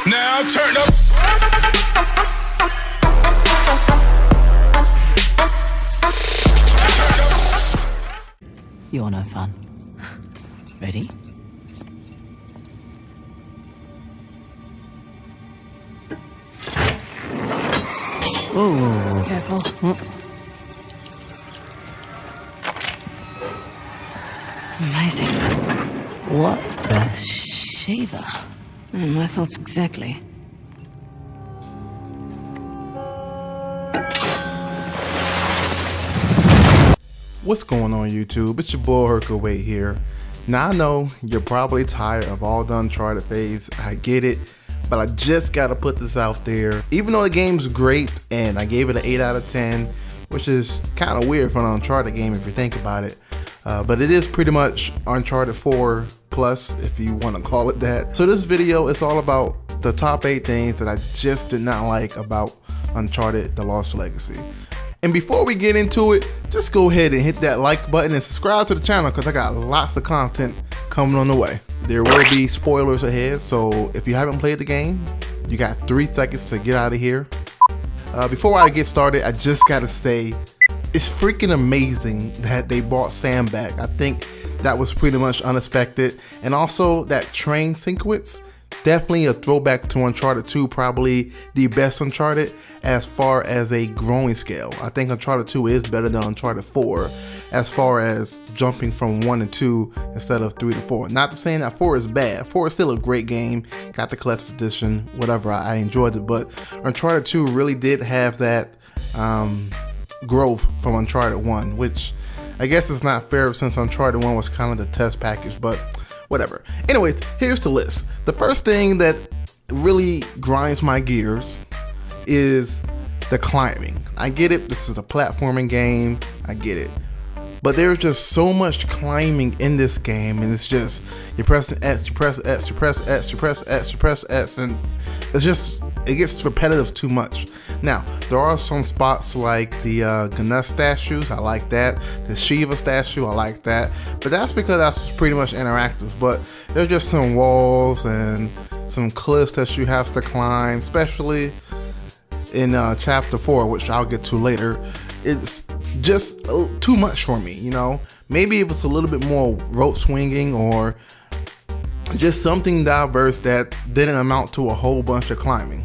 Now turn up. You're no fun. Ready? Oh, careful. Amazing. What the Shiva? My thoughts exactly. What's going on YouTube? It's your boy Hercule here. Now I know you're probably tired of all the Uncharted phase. I get it, but I just gotta put this out there. Even though the game's great and I gave it an 8 out of 10, which is kind of weird for an Uncharted game if you think about it. But it is pretty much Uncharted 4 plus, if you want to call it that. So this video is all about the top 8 things that I just did not like about Uncharted: The Lost Legacy. And before we get into it, just go ahead and hit that like button and subscribe to the channel because I got lots of content coming on the way. There will be spoilers ahead, so if you haven't played the game, you got 3 seconds to get out of here. Before I get started, I just gotta say, it's freaking amazing that they brought Sam back. I think that was pretty much unexpected. And also that train sequence, definitely a throwback to Uncharted 2, probably the best Uncharted as far as a growing scale. I think Uncharted 2 is better than Uncharted 4 as far as jumping from 1 and 2 instead of 3 to 4. Not to say that 4 is bad. 4 is still a great game. Got the collector's edition, whatever. I enjoyed it, but Uncharted 2 really did have that growth from Uncharted 1, which I guess is not fair since Uncharted 1 was kind of the test package, but whatever. Anyways, here's the list. The first thing that really grinds my gears is the climbing. I get it, this is a platforming game, I get it. But there's just so much climbing in this game, and it's just, you press X, you press X, you press X, you press X, you press X, and it's just, it gets repetitive too much. Now, there are some spots like the Ganesh statues, I like that. The Shiva statue, I like that. But that's because that's pretty much interactive. But there's just some walls and some cliffs that you have to climb, especially in chapter 4, which I'll get to later. It's just too much for me, you know. Maybe if it's a little bit more rope swinging or just something diverse that didn't amount to a whole bunch of climbing.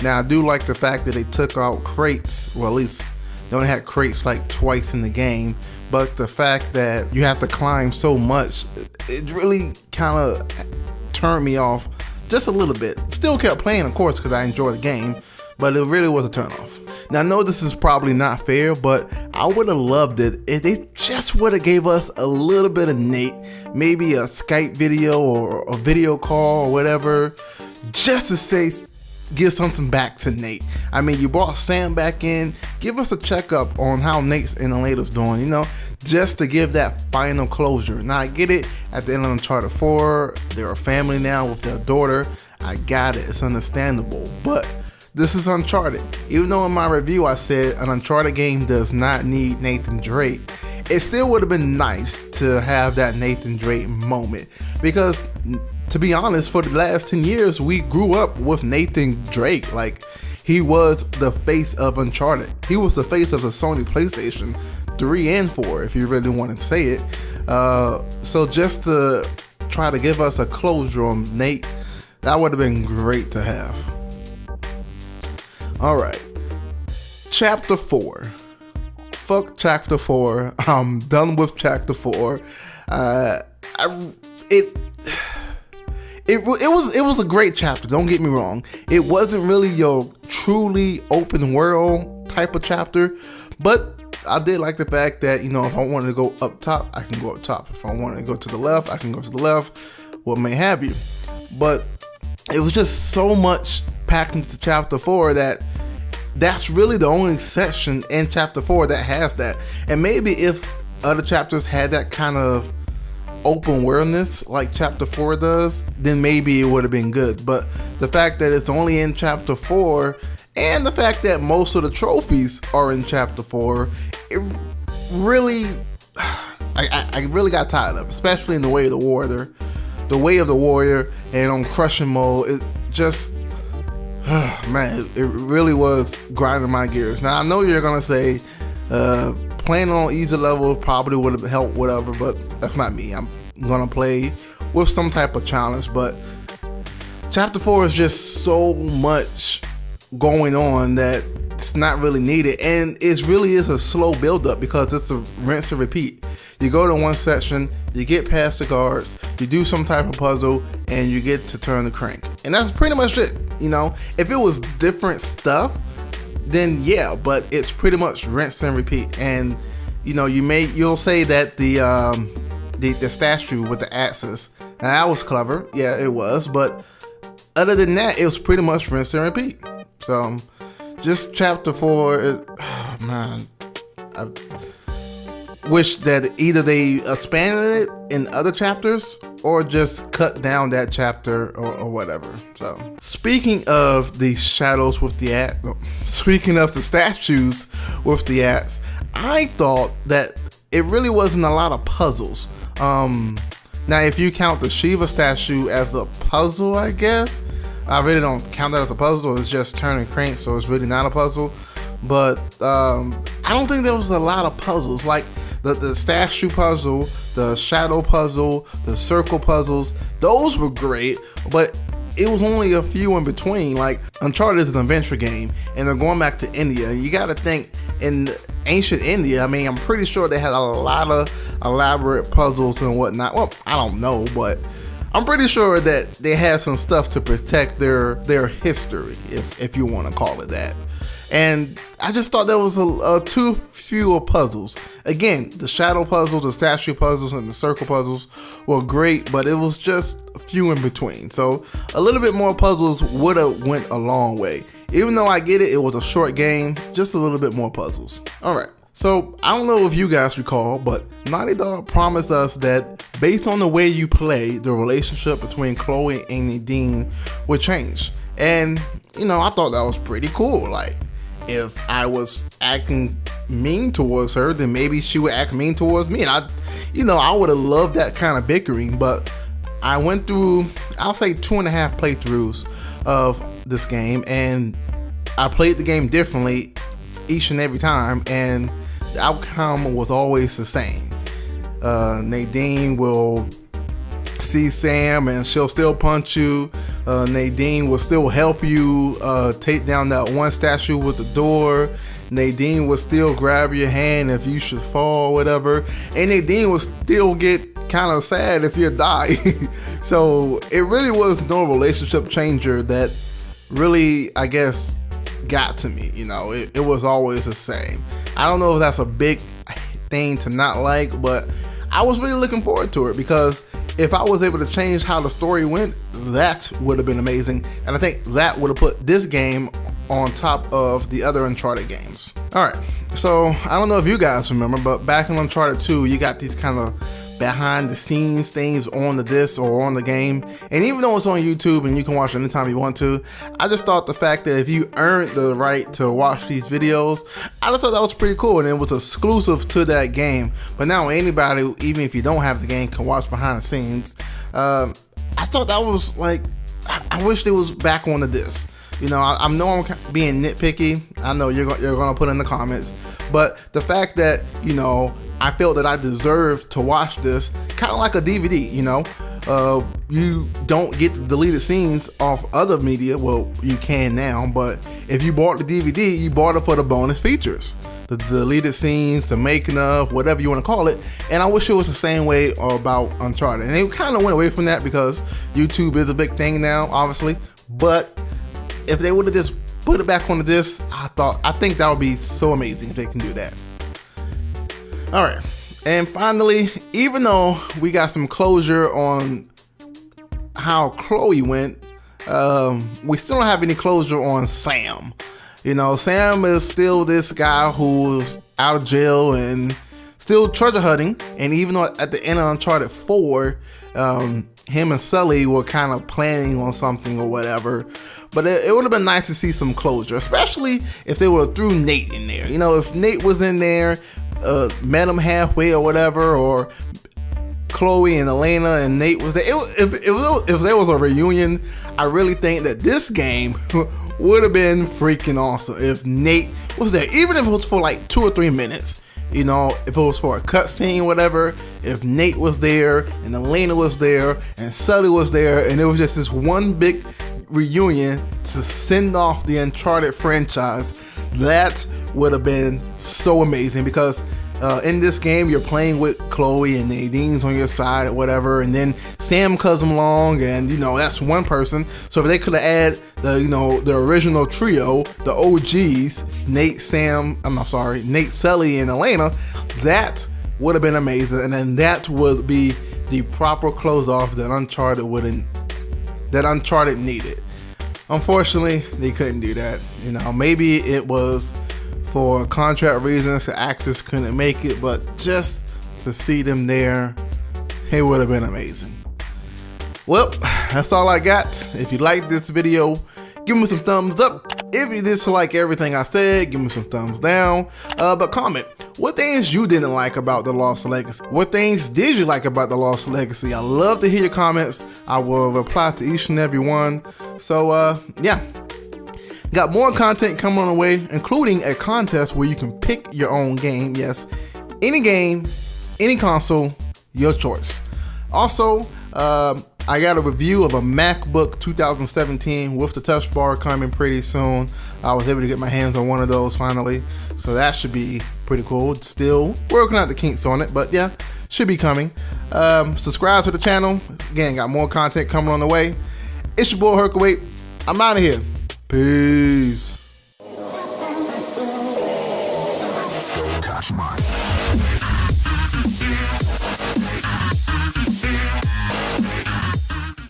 Now I do like the fact that they took out crates, well at least they only had crates like twice in the game, but the fact that you have to climb so much, it really kind of turned me off just a little bit. Still kept playing of course because I enjoyed the game, but it really was a turn off. Now I know this is probably not fair, but I would have loved it if they just would have gave us a little bit of Nate, maybe a Skype video or a video call or whatever, just to say, give something back to Nate. I mean, you brought Sam back in, give us a checkup on how Nate's and Elena's doing, you know, just to give that final closure. Now I get it, at the end of Uncharted 4, they're a family now with their daughter. I got it, it's understandable, but this is Uncharted. Even though in my review I said an Uncharted game does not need Nathan Drake, it still would have been nice to have that Nathan Drake moment. Because to be honest, for the last 10 years, we grew up with Nathan Drake. Like, he was the face of Uncharted. He was the face of the Sony PlayStation 3 and 4, if you really want to say it. So just to try to give us a closure on Nate, that would have been great to have. Alright, chapter 4. Fuck chapter 4. I'm done with chapter 4. It was a great chapter, don't get me wrong. It wasn't really your truly open world type of chapter, but I did like the fact that, you know, if I wanted to go up top, I can go up top. If I wanted to go to the left, I can go to the left, what may have you. But it was just so much packed into chapter 4 that's really the only section in chapter 4 that has that. And maybe if other chapters had that kind of open worldness like chapter 4 does, then maybe it would have been good. But the fact that it's only in chapter 4 and the fact that most of the trophies are in chapter 4, it really, I really got tired of it, especially in the Way of the Warrior. The Way of the Warrior and on crushing mode, just, man, it really was grinding my gears. Now, I know you're going to say, playing on easy level probably would have helped, whatever, but that's not me. I'm going to play with some type of challenge, but Chapter 4 is just so much going on that it's not really needed, and it really is a slow build up because it's a rinse and repeat. You go to one section, you get past the guards, you do some type of puzzle, and you get to turn the crank, and that's pretty much it. You know, if it was different stuff, then yeah, but it's pretty much rinse and repeat. And you know, you'll say that the statue with the axes, now that was clever, yeah, it was, but other than that, it was pretty much rinse and repeat. So just Chapter 4 is, oh man, I wish that either they expanded it in other chapters or just cut down that chapter or whatever. So speaking of the shadows with the axe, speaking of the statues with the axe, I thought that it really wasn't a lot of puzzles. Now, if you count the Shiva statue as a puzzle, I guess, I really don't count that as a puzzle. It's just turning cranks, so it's really not a puzzle. But I don't think there was a lot of puzzles. Like the statue puzzle, the shadow puzzle, the circle puzzles, those were great, but it was only a few in between. Like, Uncharted is an adventure game, and they're going back to India. And you got to think, in ancient India, I mean, I'm pretty sure they had a lot of elaborate puzzles and whatnot. Well, I don't know, but I'm pretty sure that they had some stuff to protect their history, if you want to call it that. And I just thought there was too few puzzles. Again, the shadow puzzle, the statue puzzles, and the circle puzzles were great, but it was just a few in between. So a little bit more puzzles would have went a long way. Even though I get it, it was a short game, just a little bit more puzzles. All right. So I don't know if you guys recall, but Naughty Dog promised us that based on the way you play, the relationship between Chloe and Nadine would change. And, you know, I thought that was pretty cool. Like, if I was acting mean towards her, then maybe she would act mean towards me. And I would have loved that kind of bickering, but I went through, I'll say 2.5 playthroughs of this game, and I played the game differently each and every time, and the outcome was always the same. Nadine will see Sam and she'll still punch you. Nadine will still help you take down that one statue with the door. Nadine will still grab your hand if you should fall or whatever. And Nadine will still get kind of sad if you die. So it really was no relationship changer that really, I guess, got to me. You know, it was always the same. I don't know if that's a big thing to not like, but I was really looking forward to it, because if I was able to change how the story went, that would have been amazing. And I think that would have put this game on top of the other Uncharted games. All right, so I don't know if you guys remember, but back in Uncharted 2, you got these kind of behind the scenes things on the disc or on the game. And even though it's on YouTube and you can watch it anytime you want to, I just thought the fact that if you earned the right to watch these videos, I just thought that was pretty cool, and it was exclusive to that game. But now anybody, even if you don't have the game, can watch behind the scenes. I thought that was like, I wish it was back on the disc. You know, I know I'm being nitpicky. I know you're gonna put in the comments, but the fact that, you know, I felt that I deserved to watch this, kind of like a DVD, you know. You don't get the deleted scenes off other media. Well, you can now, but if you bought the DVD, you bought it for the bonus features. The deleted scenes, the making of, whatever you want to call it. And I wish it was the same way about Uncharted. And they kind of went away from that because YouTube is a big thing now, obviously. But if they would have just put it back on the disc, I think that would be so amazing if they can do that. All right, and finally, even though we got some closure on how Chloe went, we still don't have any closure on Sam. You know, Sam is still this guy who's out of jail and still treasure hunting. And even though at the end of Uncharted 4, him and Sully were kind of planning on something or whatever. But it would have been nice to see some closure, especially if they would have threw Nate in there. You know, if Nate was in there, met him halfway or whatever, or Chloe and Elena and Nate was there. If there was a reunion, I really think that this game would have been freaking awesome if Nate was there, even if it was for like 2 or 3 minutes. You know, if it was for a cutscene, whatever, if Nate was there and Elena was there and Sully was there, and it was just this one big reunion to send off the Uncharted franchise, that would have been so amazing. Because in this game, you're playing with Chloe and Nadine's on your side or whatever, and then Sam comes along, and you know, that's one person. So if they could have added the original trio, the OGs, Nate, Sully, and Elena, that would have been amazing. And then that would be the proper close off that Uncharted needed. Unfortunately, they couldn't do that. You know, maybe it was for contract reasons, the actors couldn't make it, but just to see them there, it would have been amazing. Well, that's all I got. If you like this video, give me some thumbs up. If you dislike everything I said, give me some thumbs down. But comment what things you didn't like about The Lost Legacy. What things did you like about The Lost Legacy? I love to hear your comments. I will reply to each and every one. So yeah. Got more content coming on the way, including a contest where you can pick your own game. Yes, any game, any console, your choice. Also, I got a review of a MacBook 2017 with the touch bar coming pretty soon. I was able to get my hands on one of those finally, so that should be pretty cool. Still working out the kinks on it, but yeah, should be coming. Subscribe to the channel. Again, got more content coming on the way. It's your boy Hercules. I'm out of here. Peace. Touch mine.